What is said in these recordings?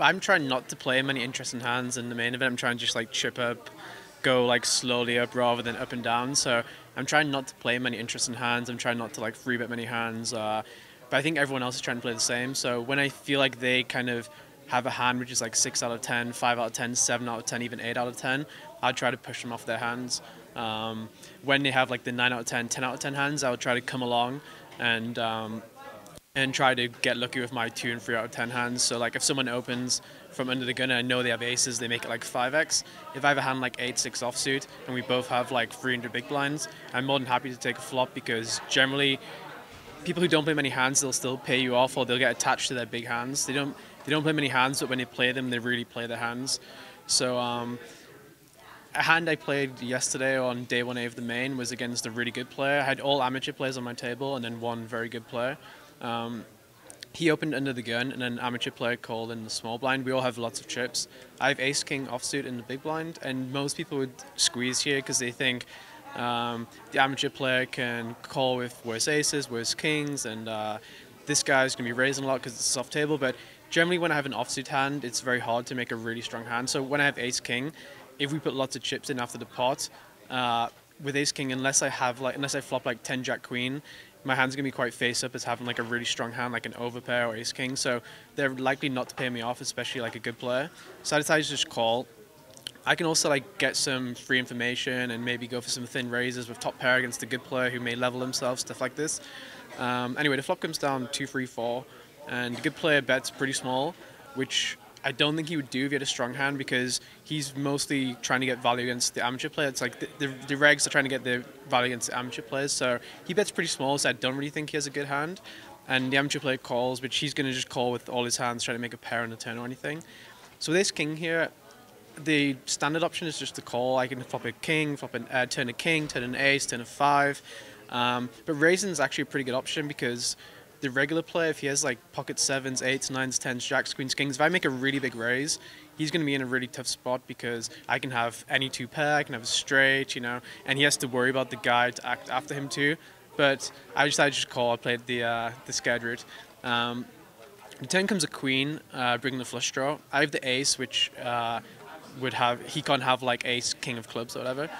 I'm trying not to play many interesting hands in the main event. I'm trying to just like chip up, go like slowly up rather than up and down. So I'm trying not to play many interesting hands. I'm trying not to like free bet many hands. But I think everyone else is trying to play the same. So when I feel like they kind of have a hand which is like 6 out of 10, 5 out of 10, 7 out of 10, even 8 out of 10, I'd try to push them off their hands. When they have like the 9 out of 10, 10 out of 10 hands, I would try to come along and try to get lucky with my 2 and 3 out of 10 hands. So like if someone opens from under the gun and I know they have aces, they make it like 5x. If I have a hand like 8-6 offsuit and we both have like 300 big blinds, I'm more than happy to take a flop because generally people who don't play many hands, they'll still pay you off or they'll get attached to their big hands. They don't play many hands, but when they play them, they really play their hands. So a hand I played yesterday on day 1A of the main was against a really good player. I had all amateur players on my table and then one very good player. He opened under the gun and an amateur player called in the small blind. We all have lots of chips. I have ace-king offsuit in the big blind, and most people would squeeze here because they think the amateur player can call with worse aces, worse kings, and this guy's going to be raising a lot because it's a soft table. But generally when I have an offsuit hand, it's very hard to make a really strong hand. So when I have ace-king, if we put lots of chips in after the pot, with ace-king, unless I flop like 10 jack queen, my hand's going to be quite face up as having like a really strong hand like an overpair or ace-king. So they're likely not to pay me off, especially like a good player. So I decided to just call. I can also like get some free information and maybe go for some thin raises with top pair against a good player who may level himself, stuff like this. Anyway, the flop comes down 2-3-4, and the good player bets pretty small, which I don't think he would do if he had a strong hand because he's mostly trying to get value against the amateur player. It's like the regs are trying to get the value against the amateur players, so he bets pretty small, so I don't really think he has a good hand. And the amateur player calls, which he's going to just call with all his hands, trying to make a pair on the turn or anything. So with ace-king here, the standard option is just to call. I can flop a king, turn a king, turn an ace, turn a 5. But raising is actually a pretty good option because the regular player, if he has like pocket 7s, 8s, 9s, 10s, jacks, queens, kings, if I make a really big raise, he's going to be in a really tough spot because I can have any 2 pair, I can have a straight, you know, and he has to worry about the guy to act after him too. But I decided to just call. I played the scared route. The turn comes a queen, bringing the flush draw. I have the ace, which he can't have like ace, king of clubs or whatever.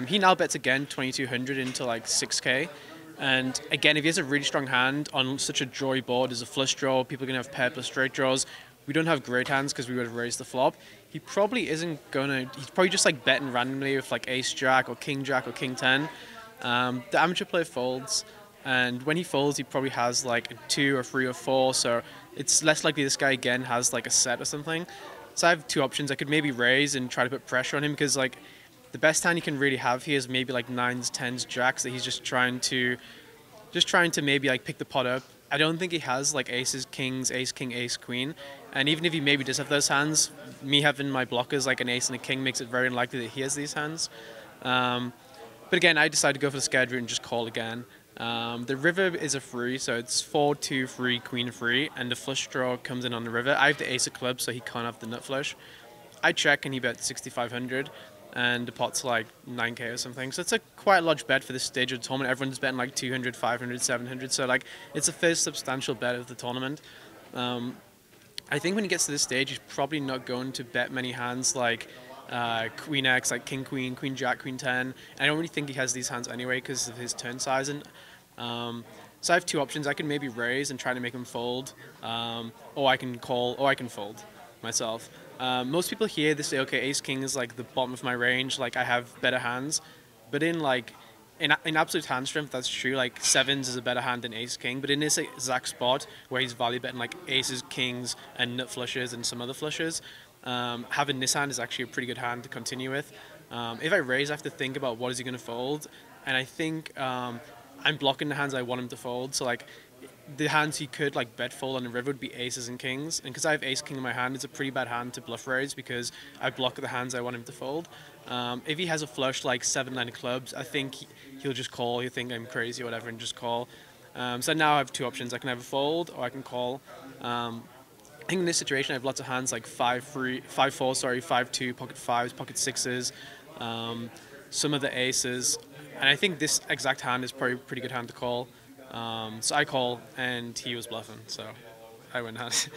He now bets again 2200 into like 6k. And again, if he has a really strong hand on such a drawy board as a flush draw, people are going to have pair plus straight draws. We don't have great hands because we would have raised the flop. He probably isn't going to... He's probably just like betting randomly with like ace-jack or king-jack or king-10. The amateur player folds, and when he folds, he probably has like a 2 or 3 or 4, so it's less likely this guy again has like a set or something. So I have 2 options. I could maybe raise and try to put pressure on him because like the best hand he can really have here is maybe like 9s, 10s, jacks that he's just trying to maybe like pick the pot up. I don't think he has like aces, kings, ace, king, ace, queen. And even if he maybe does have those hands, me having my blockers like an ace and a king makes it very unlikely that he has these hands. But again, I decided to go for the scared route and just call again. The river is a free, so it's 4-2 free, queen free, and the flush draw comes in on the river. I have the ace of clubs, so he can't have the nut flush. I check and he bet 6,500. And the pot's like 9k or something. So it's a quite large bet for this stage of the tournament. Everyone's betting like 200, 500, 700. So like it's the first substantial bet of the tournament. I think when he gets to this stage, he's probably not going to bet many hands like Queen X, like King Queen, Queen Jack, Queen 10. I don't really think he has these hands anyway because of his turn size. And so I have 2 options. I can maybe raise and try to make him fold, or I can call, or I can fold myself. Most people here, they say, okay, ace-king is like the bottom of my range, like I have better hands. But in absolute hand strength, that's true, like 7s is a better hand than ace-king. But in this exact spot where he's value betting like aces, kings, and nut flushes and some other flushes, having this hand is actually a pretty good hand to continue with. If I raise, I have to think about what is he going to fold. And I think I'm blocking the hands I want him to fold. So like the hands he could like bet fold on the river would be aces and kings, and because I have ace-king in my hand, it's a pretty bad hand to bluff raise because I block the hands I want him to fold. If he has a flush like 7-9 of clubs, I think he'll just call. He'll think I'm crazy or whatever and just call. So now I have 2 options. I can have a fold or I can call. I think in this situation I have lots of hands like 5-4, 5-2, pocket 5s, pocket 6s, some of the aces, and I think this exact hand is probably a pretty good hand to call. So I call, and he was bluffing, so I win that.